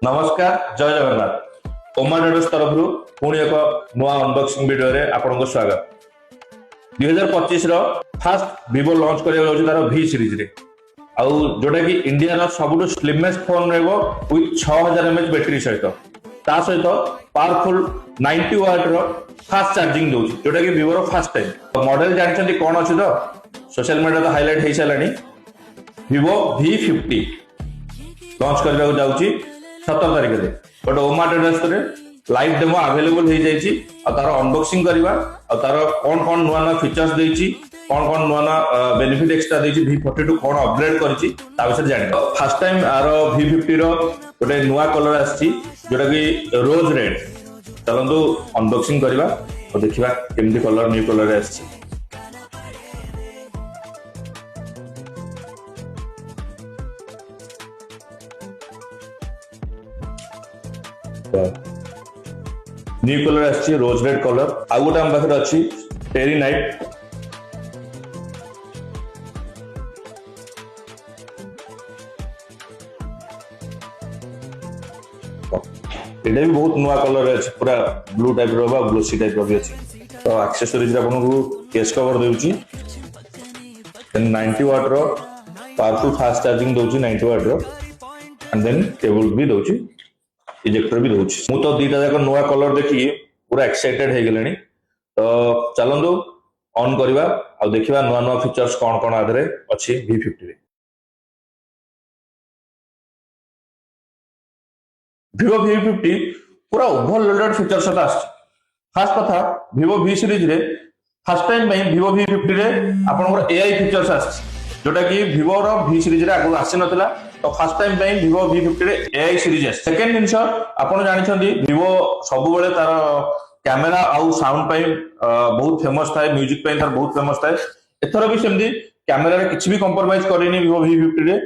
नमस्कार जय जगन्नाथ ओमा डेडस तरफ पुणी एक नुआ अनबॉक्सिंग वीडियो रे आपनको स्वागत 2025 रो फास्ट Vivo लॉन्च करिया जाउछ तार V सीरीज रे आउ जोटा कि इंडिया रो सबुटो स्लिमेस्ट फोन रहबो विथ 6000 mAh बैटरी सहित ता सहित पावरफुल 90 वाट रो फास्ट चार्जिंग दोछ जोटा कि Vivo रो फास्ट टाइम मॉडल जानछंती कोन अछि तो सोशल मीडिया तो हाईलाइट हे सलानी Vivo V50 लॉन्च करबा जाउची 17 तारिख रे बट ओमा ट्रेडर्स रे लाइव डेमो अवेलेबल हो जाइए तार अनबॉक्सिंग करवा तार कौन कौन नुआ नुआ फीचर्स देछि कौन कौन नुआ नुआ बेनिफिट एक्स्ट्रा देछि V42 कौन अपग्रेड करछि ता विषय जानि फर्स्ट टाइम आरो V50 रो गोटे नुआ कलर आछि जोटा कि रोज रेड चलंतु अनबॉक्सिंग करवा और देखिबा केमदी कलर न्यू कलर आछि न्यू कलर आछि रोज रेड कलर आ गोटे हम पाखर अछि टेरी नाइट एटा भी बहुत नुआ कलर अछि पूरा ब्लू टाइप रो बा ग्लोसी टाइप रो भी अछि तो एक्सेसरीज आपन को केस कवर देउची 90 वाट रो पावरफुल फास्ट चार्जिंग दोउची 90 वाट रो एंड देन केबल भी दोउची इजेक्टर भी दोउची मु तो दीटा जाक नुआ कलर देखि पूरा एक्साइटेड हे गेलेनी तो चलंदो ऑन करबा आ देखिबा नुआ नुआ फीचर्स कोन कोन आधरे अछि V50 रे Vivo V50 पूरा ओवरलोडेड फीचर्स सता आछि खास कथा Vivo V सीरीज रे फर्स्ट टाइम में Vivo V50 रे आपनकर AI फीचर्स आछि जोटा कि Vivo रो V सीरीज रे आगु आसी नथिला तो फर्स्ट टाइम पे Vivo V50 रे AI सीरीज आछि सेकंड जिंस आपण जानि छथि Vivo सब बेले तार कैमेरा आउ साउंड पे बहुत फेमस थाए म्यूजिक पे तार बहुत फेमस थाए एथरो भी सेमदी कैमेरा रे किछि भी कंप्रोमाइज करेनी Vivo V50 रे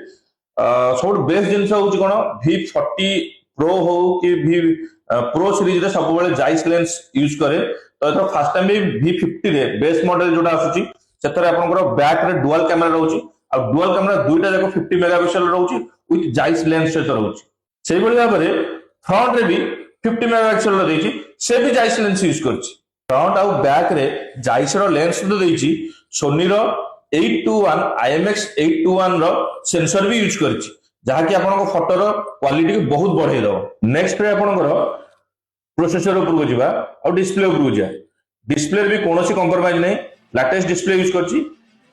सब बेस्ट जिंस होउची कोन V40 Pro हो कि V Pro सीरीज रे सब बेले जाइस लेंस यूज करे तो एथरो फर्स्ट टाइम भी V50 रे बेस मॉडल जोटा आसुची सेतरे आपनकर बैक रे डुअल कैमेरा रहउची आ डुअल कैमेरा दुईटा जाको 50 मेगापिक्सल रहउची विथ जाइस लेंस सहित रहउची सेहि बली भाबरे फ्रंट रे भी 50 मेगापिक्सल रो देछि से भी जाइस लेंस यूज करछि फ्रंट आ बैक रे जाइस रो लेंस तो देछि सोनी रो 821 IMX 821 रो सेंसर भी यूज करछि जहा कि आपनको फोटो रो क्वालिटी को बहुत बढ़ाई दो नेक्स्ट रे आपनको प्रोसेसर ऊपर को जिबा और डिस्प्ले ऊपर को जा डिस्प्ले भी कोनोसी कंप्रोमाइज नै लेटेस्ट डिस्प्ले यूज करछि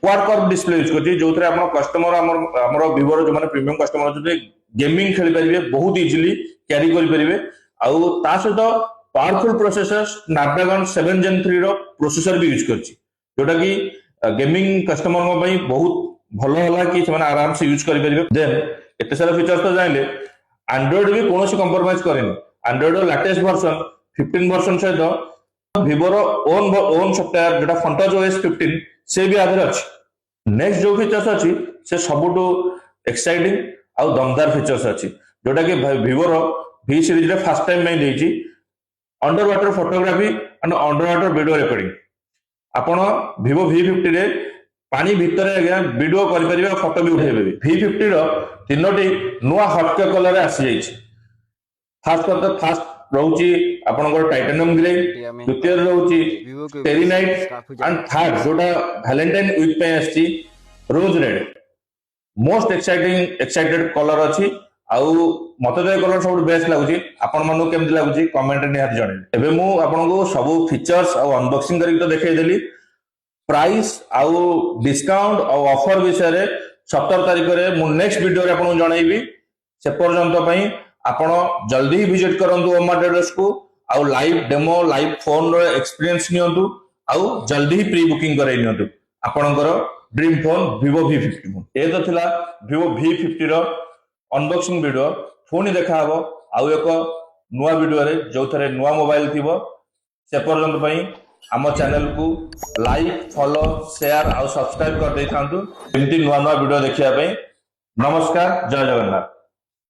क्वाड कर्व डिस्प्ले यूज करछि जोथरे आपन कस्टमर हमर Vivo रो जो माने प्रीमियम कस्टमर जो गेमिंग खेली परिबे बहुत इजीली कैरी करि परिबे आउ ता सहित पावरफुल प्रोसेसर स्नैपड्रैगन 7 Gen 3 रो प्रोसेसर भी यूज करछि जोटा कि गेमिंग कस्टमर को पई बहुत भलो होला कि से माने आराम से यूज करि परिबे देन एते सारा फीचर्स तो जानले एंड्रॉइड भी कोनोसी कंप्रोमाइज करेनी एंड्रॉइड रो लेटेस्ट वर्जन 15 वर्जन सहित Vivo रो ओन सॉफ्टवेयर जोटा फंटोज OS 15 से भी आधर अछि नेक्स्ट जो फीचर्स अछि से सबुटो एक्साइटिंग आ दमदार फीचर्स अछि जोटा कि Vivo रो V सीरीज रे फर्स्ट टाइम में देछि under water photography and under water video recording आपण Vivo V50 रे पानी भितर आज्ञा वीडियो करि परिबे फोटो भी उठेबे V50 रो तीनोटी नुआ हटके कलर आसी जाइछि फास्ट रहउची आपनकर टाइटेनियम ग्रे द्वितीय रहउची टेरी नाइट एंड थर्ड जोटा वैलेंटाइन वीक पे आछि रोज रेड मोस्ट एक्साइटेड कलर अछि आउ मते जे कलर सब बेस्ट लागुची आपन मानु केमति लागुची कमेंट रे निहात जणे एबे मु आपनको सब फीचर्स आ अनबॉक्सिंग करि तो देखाइ देली प्राइस आउ डिस्काउंट और ऑफर विषय रे 17 तारिख रे मु नेक्स्ट वीडियो रे आपन जणाइबी से पर्यंत पई आपण जल्दी ही विजिट करंतु ओमा ट्रेडर्स को आउ लाइव डेमो लाइव फोन रो एक्सपीरियंस नियंतु आउ जल्दी ही प्री बुकिंग कराइ नियंतु आपनकर dream phone Vivo V50 phone ए तो थिला Vivo V50 रो अनबॉक्सिंग वीडियो फोन देखा हबो आउ एक नुआ वीडियो रे जो थरे नुआ मोबाइल थिबो से पर्यंत पई हम चैनल को लाइक फॉलो शेयर और सब्सक्राइब कर देथांतु एमती नुआ नुआ वीडियो देखिया पई नमस्कार जय जगन्नाथ।